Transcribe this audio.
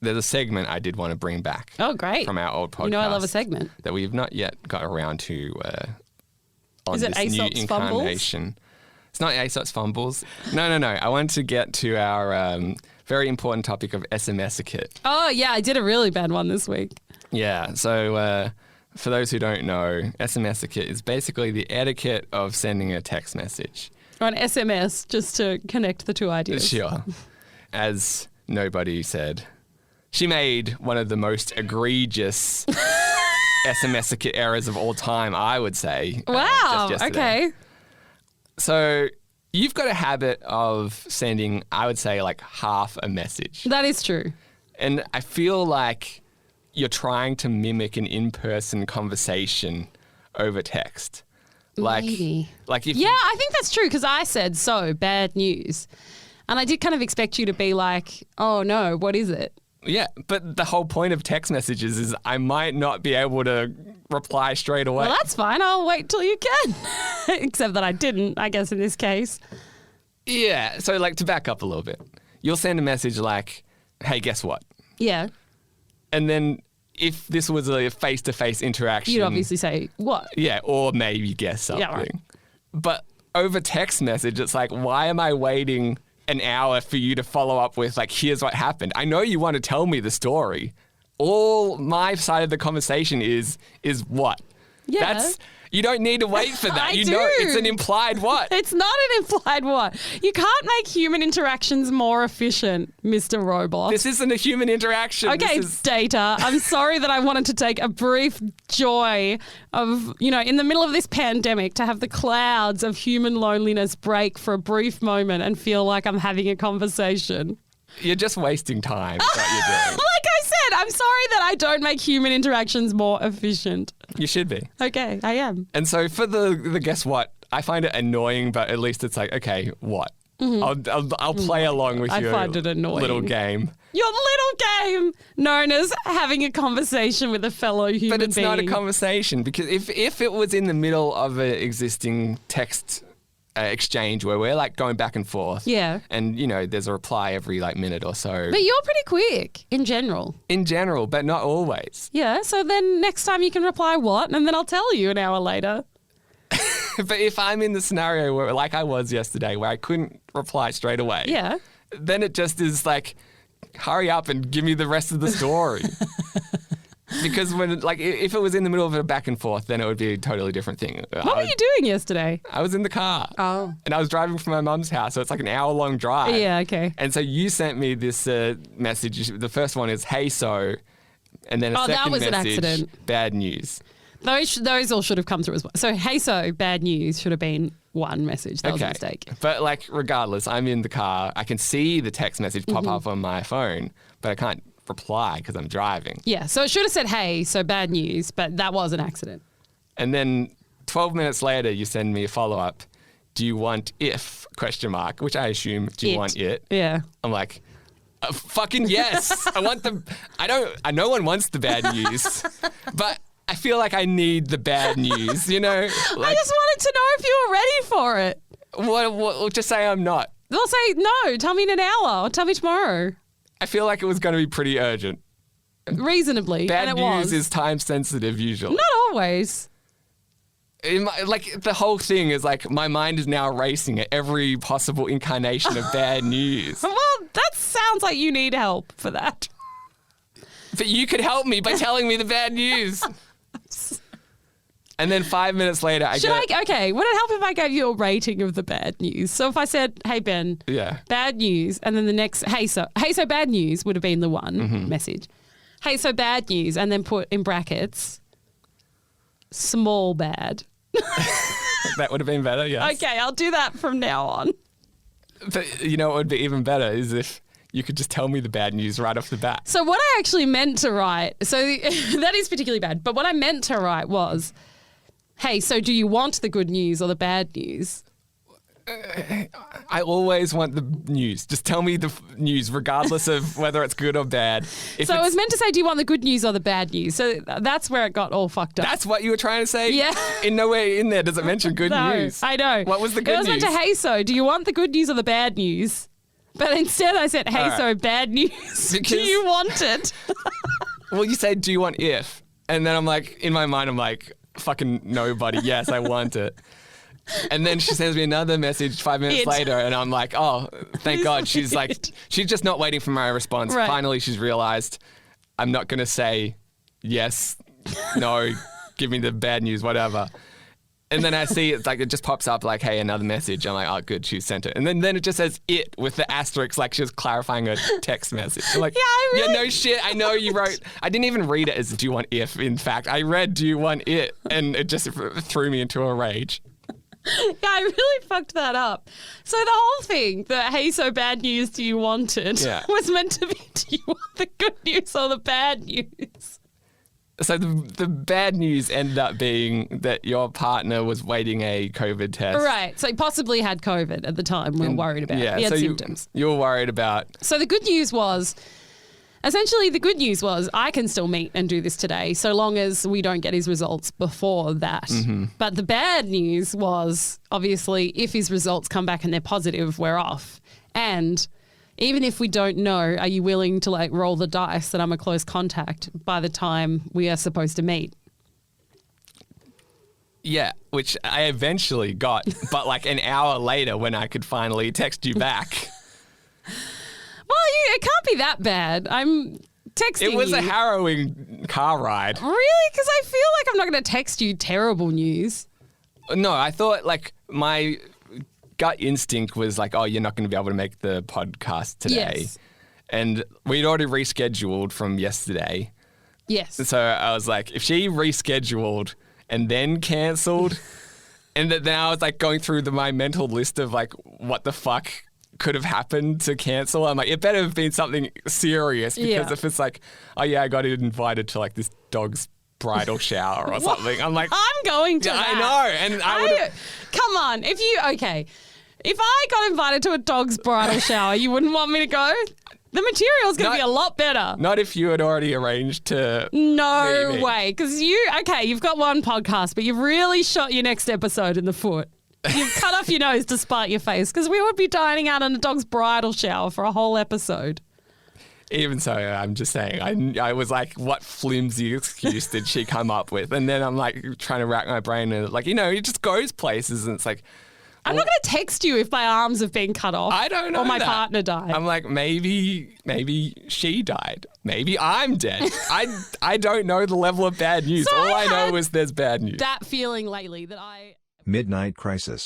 there's a segment I did want to bring back. Oh, great. From our old podcast. You know I love a segment. That we've not yet got around to on Is it this new Aesop's Fumbles? incarnation. It's not Aesop's Fumbles. No. I want to get to our very important topic of SMS etiquette. Oh, yeah, I did a really bad one this week. Yeah, so for those who don't know, SMS etiquette is basically the etiquette of sending a text message. Or an SMS, just to connect the two ideas. Sure. As Nobody said, she made one of the most egregious SMS etiquette errors of all time, I would say. Wow, just yesterday. okay. So you've got a habit of sending, I would say, like half a message. That is true. And I feel like you're trying to mimic an in-person conversation over text. Maybe. Like if Yeah, I think that's true because I said, so, bad news. And I did kind of expect you to be like, oh no, what is it? Yeah, but the whole point of text messages is I might not be able to reply straight away. Well, that's fine. I'll wait till you can. Except that I didn't, I guess, in this case. Yeah, so like to back up a little bit, you'll send a message like, hey, guess what? Yeah. And then if this was a face-to-face interaction... You'd obviously say, what? Yeah, or maybe guess something. Yeah, right. But over text message, it's like, why am I waiting an hour for you to follow up with, like, here's what happened? I know you want to tell me the story. All my side of the conversation is what? Yeah. You don't need to wait for that. I you do. know it's an implied what? It's not an implied what. You can't make human interactions more efficient, Mr. Robot. This isn't a human interaction. Okay, This is... Data. I'm sorry that I wanted to take a brief joy of, in the middle of this pandemic to have the clouds of human loneliness break for a brief moment and feel like I'm having a conversation. You're just wasting time. Is what you're doing. Like I said, I'm sorry that I don't make human interactions more efficient. You should be. Okay, I am. And so for the guess what, I find it annoying, but at least it's like, okay, what? I'll play along with I your find it annoying. little game. Your little game known as having a conversation with a fellow human But it's being. not a conversation because if it was in the middle of an existing text exchange where we're like going back and forth. Yeah. And, there's a reply every like minute or so. But you're pretty quick in general. In general, but not always. Yeah, so then next time you can reply what? And then I'll tell you an hour later. But if I'm in the scenario where, like I was yesterday, where I couldn't reply straight away, Yeah. then it just is like, hurry up and give me the rest of the story. Because if it was in the middle of a back and forth, then it would be a totally different thing. What were you doing yesterday? I was in the car. Oh. And I was driving from my mum's house, so it's like an hour-long drive. Yeah, okay. And so you sent me this message. The first one is, hey, so. And then a second that was an message, accident. bad news. Those all should have come through as well. So, hey, so, bad news should have been one message. That was a mistake. But regardless, I'm in the car. I can see the text message pop up on my phone, but I can't reply because I'm driving. Yeah, so it should have said, hey, so bad news, but that was an accident. And then 12 minutes later, you send me a follow-up. Do you want if, ? Which I assume, do you want it? Yeah. I'm like, fucking yes. I want no one wants the bad news, but I feel like I need the bad news, I just wanted to know if you were ready for it. What, just say I'm not. They'll say, no, tell me in an hour or tell me tomorrow. I feel like it was going to be pretty urgent. Reasonably. Bad and it news was. is time sensitive usually. Not always. The whole thing is like my mind is now racing at every possible incarnation of bad news. Well, that sounds like you need help for that. But you could help me by telling me the bad news. And then 5 minutes later, would it help if I gave you a rating of the bad news? So if I said, hey, Ben, bad news, and then the next, hey, so bad news would have been the one message. Hey, so bad news, and then put in brackets, small bad. That would have been better, yes. Okay, I'll do that from now on. But you know what would be even better is if you could just tell me the bad news right off the bat. So what I actually meant to write, so that is particularly bad, but what I meant to write was, hey, so do you want the good news or the bad news? I always want the news. Just tell me the news, regardless of whether it's good or bad. So I was meant to say, do you want the good news or the bad news? So that's where it got all fucked up. That's what you were trying to say? Yeah. In nowhere in there does it mention good news. I know. What was the good news? It was meant to, hey, so do you want the good news or the bad news? But instead I said, hey, so bad news. Do you want it? Well, you say, do you want if? And then I'm like, in my mind, I'm like, fucking nobody. Yes, I want it. And then she sends me another message 5 minutes later, and I'm like, oh, thank God. She's like, she's just not waiting for my response. Right. Finally, she's realized I'm not going to say yes, no, give me the bad news, whatever. And then I see it's like, it just pops up like, hey, another message. I'm like, oh, good, she sent it. And then it just says it with the asterisk, like she was clarifying a text message. I'm like, yeah, no shit. I know you wrote, I didn't even read it as do you want if, in fact. I read do you want it? And it just threw me into a rage. Yeah, I really fucked that up. So the whole thing, the hey, so bad news, do you want it, was meant to be, do you want the good news or the bad news? So the bad news ended up being that your partner was waiting a COVID test. Right. So he possibly had COVID at the time we were worried about. He had symptoms. You were worried about. So the good news was, essentially the good news was I can still meet and do this today so long as we don't get his results before that. Mm-hmm. But the bad news was, obviously, if his results come back and they're positive, we're off. And even if we don't know, are you willing to like roll the dice that I'm a close contact by the time we are supposed to meet? Yeah, which I eventually got, but like an hour later when I could finally text you back. Well, it can't be that bad. I'm texting you. It was a harrowing car ride. Really? Because I feel like I'm not going to text you terrible news. No, I thought like my gut instinct was like, oh, you're not going to be able to make the podcast today. Yes. And we'd already rescheduled from yesterday. Yes. So I was like, if she rescheduled and then cancelled, and then I was like going through my mental list of like what the fuck could have happened to cancel. I'm like, it better have been something serious, because if it's like, oh yeah, I got invited to like this dog's bridal shower or something. I'm like, I'm going to I know. And I would come on. If I got invited to a dog's bridal shower, you wouldn't want me to go? The material's going to be a lot better. Not if you had already arranged to. No way. Because you've got one podcast, but you've really shot your next episode in the foot. You've cut off your nose to spite your face, because we would be dining out in a dog's bridal shower for a whole episode. Even so, I'm just saying, I was like, what flimsy excuse did she come up with? And then I'm like trying to rack my brain, and like, it just goes places, and it's like, I'm not going to text you if my arms have been cut off. I don't know. Or my partner died. I'm like, maybe she died. Maybe I'm dead. I don't know the level of bad news. So all I know is there's bad news. That feeling lately that Midnight Crisis.